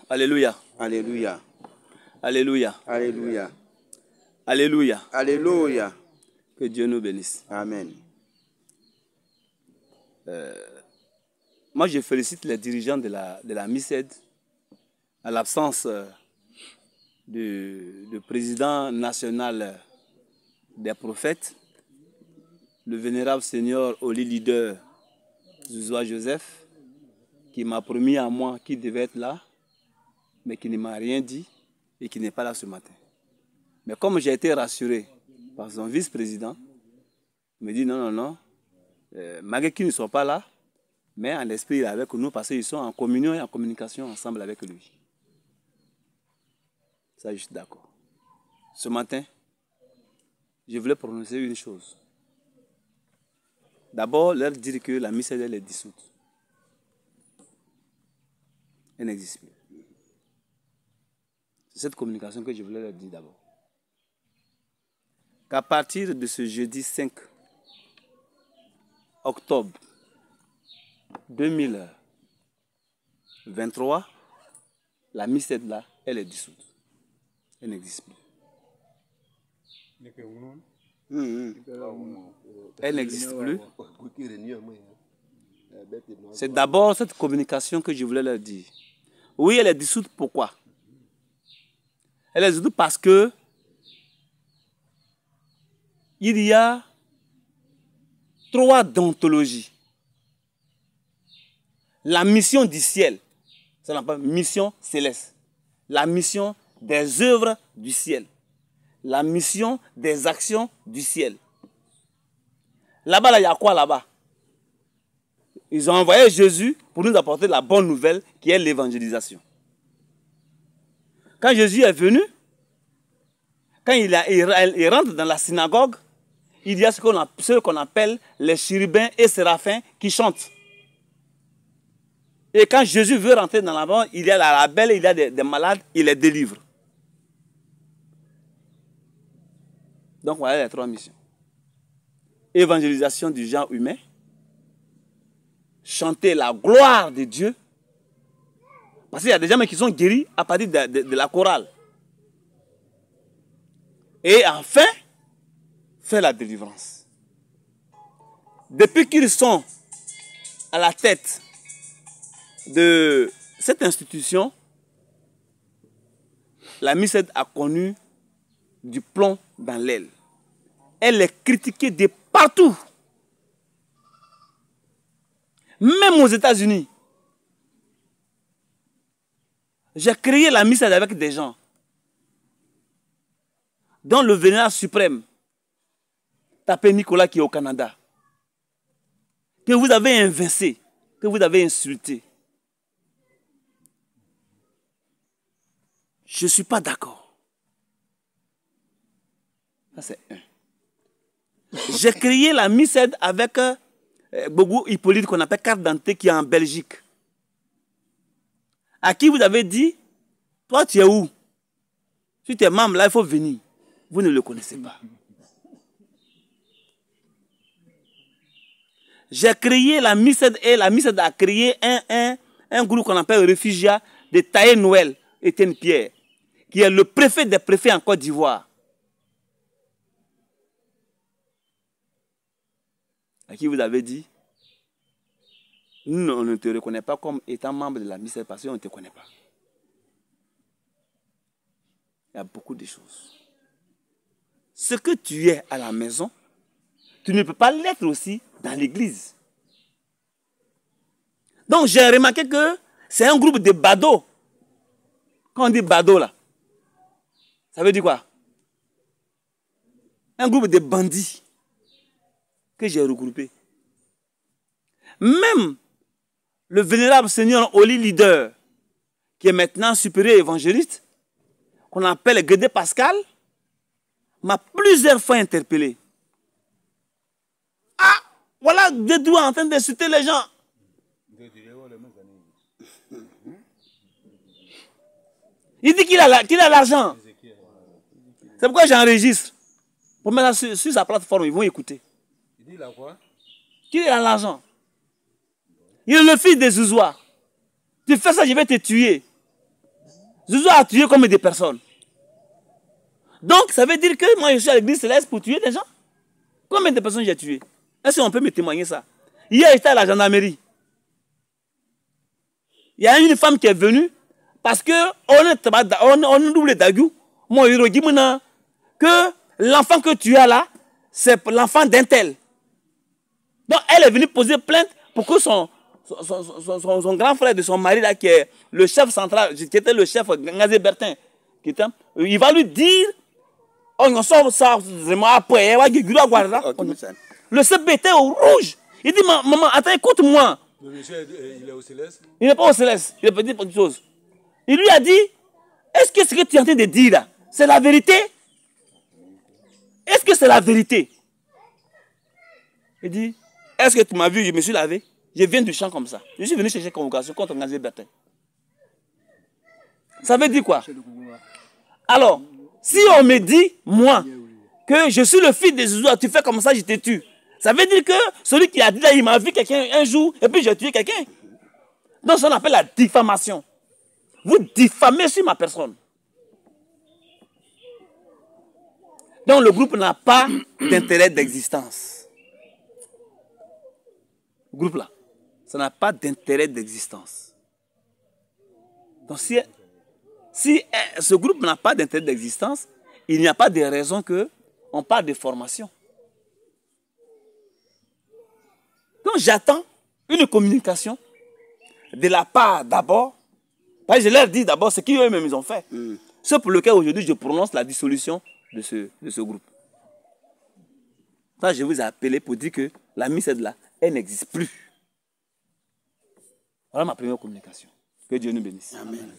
Alléluia. Alléluia. Alléluia. Alléluia. Alléluia. Alléluia. Que Dieu nous bénisse. Amen. Moi, je félicite les dirigeants de la MICED à l'absence du président national des prophètes, le vénérable Seigneur Oli Leader Zouzoua Joseph, qui m'a promis à moi qu'il devait être là, mais qui ne m'a rien dit et qui n'est pas là ce matin. Mais comme j'ai été rassuré par son vice-président, il me dit non, malgré qu'ils ne soient pas là, mais en esprit il est avec nous parce qu'ils sont en communion et en communication ensemble avec lui. Ça, je suis d'accord. Ce matin, je voulais prononcer une chose. D'abord, leur dire que la MICED est dissoute. Elle n'existe plus. C'est cette communication que je voulais leur dire d'abord. Qu'à partir de ce jeudi 5 octobre 2023, la MICED là, elle est dissoute. Elle n'existe plus. Elle n'existe plus. C'est d'abord cette communication que je voulais leur dire. Oui, elle est dissoute. Pourquoi? Elle est dissoute parce que il y a 3 d'ontologies. La mission du ciel, ça s'appelle mission céleste. La mission des œuvres du ciel. La mission des actions du ciel. Là-bas, il y a quoi là-bas? Ils ont envoyé Jésus pour nous apporter la bonne nouvelle qui est l'évangélisation. Quand Jésus est venu, quand il rentre dans la synagogue, il y a ce qu'on appelle les chérubins et séraphins qui chantent. Et quand Jésus veut rentrer dans la maison, il y a la belle, il y a des malades, il les délivre. Donc voilà les 3 missions. Évangélisation du genre humain, chanter la gloire de Dieu, parce qu'il y a des gens qui sont guéris à partir de la chorale. Et enfin, faire la délivrance. Depuis qu'ils sont à la tête de cette institution, la MICED a connu du plomb dans l'aile. Elle est critiquée de partout. Même aux États-Unis. J'ai créé la MICED avec des gens dont le vénérable suprême, tapé Nicolas qui est au Canada, que vous avez invincé, que vous avez insulté. Je ne suis pas d'accord. Ça, c'est un. J'ai créé la MICED avec Bogo Hippolyte qu'on appelle carte d'identité qui est en Belgique. À qui vous avez dit, toi tu es où? Si tu es membre là, il faut venir. Vous ne le connaissez pas. J'ai créé la MICED et la MICED a créé un groupe qu'on appelle Réfugiat de Taïe Noël, Étienne Pierre, qui est le préfet des préfets en Côte d'Ivoire. À qui vous avez dit, nous, on ne te reconnaît pas comme étant membre de la MICED parce qu'on ne te connaît pas. Il y a beaucoup de choses. Ce que tu es à la maison, tu ne peux pas l'être aussi dans l'église. Donc j'ai remarqué que c'est un groupe de badauds. Quand on dit badauds là, ça veut dire quoi? Un groupe de bandits que j'ai regroupé. Même le vénérable Seigneur Oli Leader, qui est maintenant supérieur évangéliste, qu'on appelle Guédé Pascal, m'a plusieurs fois interpellé. Ah, voilà Dédou en train d'insulter les gens. Il dit qu'il a l'argent. C'est pourquoi j'enregistre. Pour mettre ça sur sa plateforme, ils vont écouter. Il dit là quoi? Qu'il a l'argent. Il est le fils des Zouzoua. Tu fais ça, je vais te tuer. Zouzou a tué combien de personnes? Donc, ça veut dire que moi, je suis à l'église céleste pour tuer des gens? Combien de personnes j'ai tué? Est-ce qu'on peut me témoigner ça? Hier, j'étais à la gendarmerie. Il y a une femme qui est venue parce qu'on double d'agou. Moi, je dis que l'enfant que tu as là, c'est l'enfant d'un tel. Donc, elle est venue poser plainte pour que son grand frère de son mari, là, qui est le chef central, qui était le chef Ngazé Bertin, il va lui dire, on sort ça vraiment après, le CB était au rouge. Il dit, maman, attends, écoute-moi. Le monsieur, il est au céleste? Il n'est pas au céleste, il a dit quelque chose. Il lui a dit, est-ce que ce que tu es en train de dire là, c'est la vérité? Est-ce que c'est la vérité? Il dit, est-ce que tu m'as vu, je me suis lavé? Je viens du champ comme ça. Je suis venu chercher convocation contre Ngazé Bertin. Ça veut dire quoi? Alors, si on me dit, moi, que je suis le fils de Zouzou, tu fais comme ça, je te tue. Ça veut dire que celui qui a dit là, il m'a vu quelqu'un un jour, et puis j'ai tué quelqu'un. Donc, ça on appelle la diffamation. Vous diffamez sur ma personne. Donc, le groupe n'a pas d'intérêt d'existence. Le groupe là, ça n'a pas d'intérêt d'existence. Donc, si ce groupe n'a pas d'intérêt d'existence, il n'y a pas de raison qu'on parle de formation. Donc, j'attends une communication de la part d'abord. Je leur dis d'abord ce qu'eux-mêmes ils ont fait. C'est pour lequel aujourd'hui je prononce la dissolution de ce groupe. Ça, je vous ai appelé pour dire que la mise là, elle n'existe plus. Voilà ma première communication. Que Dieu nous bénisse. Amen.